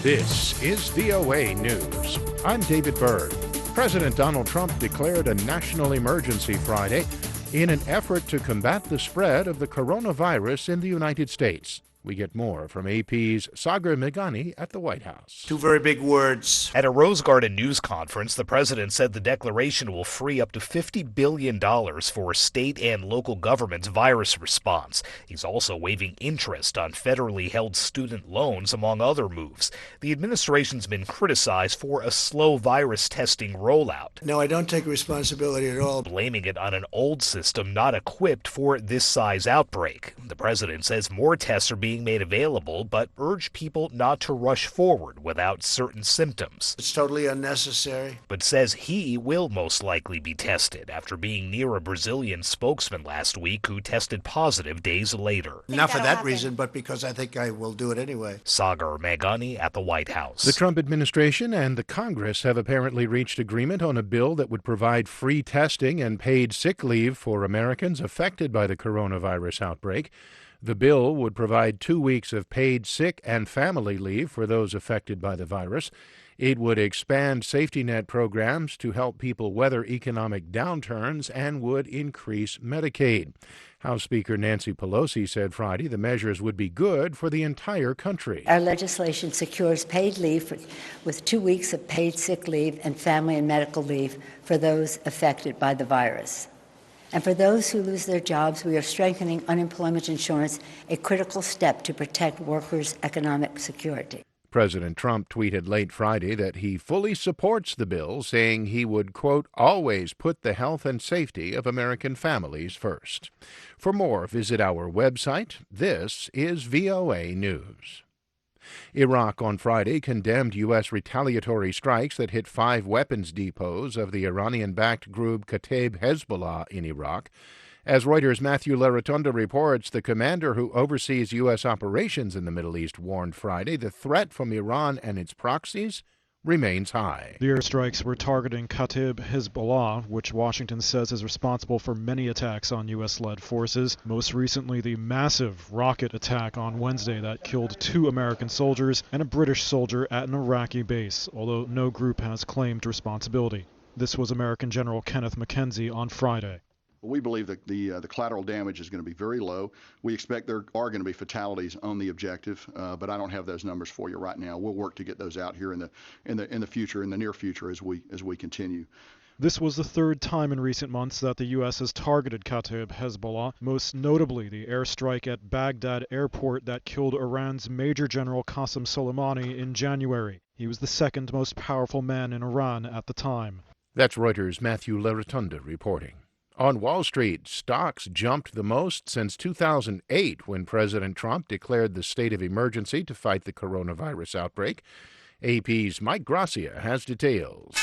This is VOA News. I'm David Byrd. President Donald Trump declared a national emergency Friday in an effort to combat the spread of the coronavirus in the United States. We get more from AP's Sagar Meghani at the White House. Two very big words. At a Rose Garden news conference, the president said the declaration will free up to $50 billion for state and local government's virus response. He's also waiving interest on federally held student loans, among other moves. The administration's been criticized for a slow virus testing rollout. No, I don't take responsibility at all. Blaming it on an old system not equipped for this size outbreak. The president says more tests are being made available, but urged people not to rush forward without certain symptoms. It's totally unnecessary. But says he will most likely be tested after being near a Brazilian spokesman last week who tested positive days later. Not for that reason, but because I think I will do it anyway. Sagar Meghani at the White House. The Trump administration and the Congress have apparently reached agreement on a bill that would provide free testing and paid sick leave for Americans affected by the coronavirus outbreak. The bill would provide 2 weeks of paid sick and family leave for those affected by the virus. It would expand safety net programs to help people weather economic downturns and would increase Medicaid. House Speaker Nancy Pelosi said Friday the measures would be good for the entire country. Our legislation secures paid leave with 2 weeks of paid sick leave and family and medical leave for those affected by the virus. And for those who lose their jobs, we are strengthening unemployment insurance, a critical step to protect workers' economic security. President Trump tweeted late Friday that he fully supports the bill, saying he would, quote, always put the health and safety of American families first. For more, visit our website. This is VOA News. Iraq on Friday condemned U.S. retaliatory strikes that hit 5 weapons depots of the Iranian-backed group Kataib Hezbollah in Iraq. As Reuters' Matthew Larotonda reports, the commander who oversees U.S. operations in the Middle East warned Friday the threat from Iran and its proxies remains high. The airstrikes were targeting Kataib Hezbollah, which Washington says is responsible for many attacks on U.S.-led forces. Most recently, the massive rocket attack on Wednesday that killed 2 American soldiers and a British soldier at an Iraqi base, although no group has claimed responsibility. This was American General Kenneth McKenzie on Friday. We believe that the collateral damage is going to be very low. We expect there are going to be fatalities on the objective, but I don't have those numbers for you right now. We'll work to get those out here in the future, in the near future, as we continue. This was the 3rd time in recent months that the U.S. has targeted Kataib Hezbollah, most notably the airstrike at Baghdad airport that killed Iran's Major General Qasem Soleimani in January. He was the 2nd most powerful man in Iran at the time. That's Reuters' Matthew Larotonda reporting. On Wall Street, stocks jumped the most since 2008 when President Trump declared the state of emergency to fight the coronavirus outbreak. AP's Mike Gracia has details.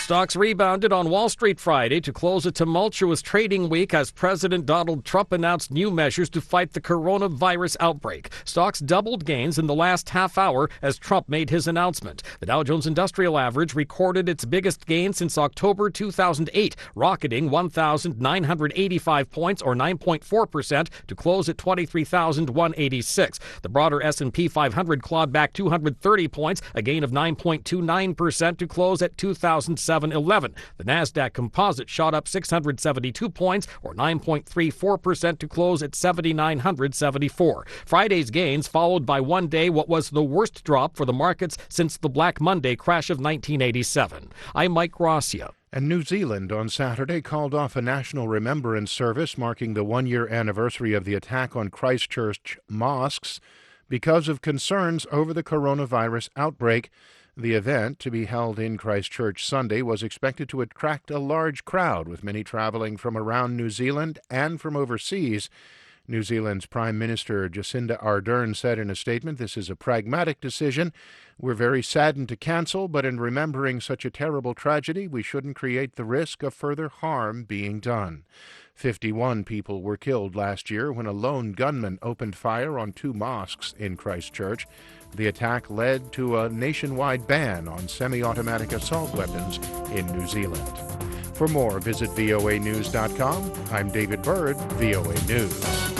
Stocks rebounded on Wall Street Friday to close a tumultuous trading week as President Donald Trump announced new measures to fight the coronavirus outbreak. Stocks doubled gains in the last half hour as Trump made his announcement. The Dow Jones Industrial Average recorded its biggest gain since October 2008, rocketing 1,985 points or 9.4% to close at 23,186. The broader S&P 500 clawed back 230 points, a gain of 9.29% to close at 2,711. The Nasdaq Composite shot up 672 points, or 9.34% to close at 7,974. Friday's gains followed by one day what was the worst drop for the markets since the Black Monday crash of 1987. I'm Mike Gracia. And New Zealand on Saturday called off a national remembrance service marking the one-year anniversary of the attack on Christchurch mosques because of concerns over the coronavirus outbreak. The event, to be held in Christchurch Sunday, was expected to attract a large crowd, with many traveling from around New Zealand and from overseas. New Zealand's Prime Minister Jacinda Ardern said in a statement, "This is a pragmatic decision. We're very saddened to cancel, but in remembering such a terrible tragedy, we shouldn't create the risk of further harm being done." 51 people were killed last year when a lone gunman opened fire on 2 mosques in Christchurch. The attack led to a nationwide ban on semi-automatic assault weapons in New Zealand. For more, visit voanews.com. I'm David Byrd, VOA News.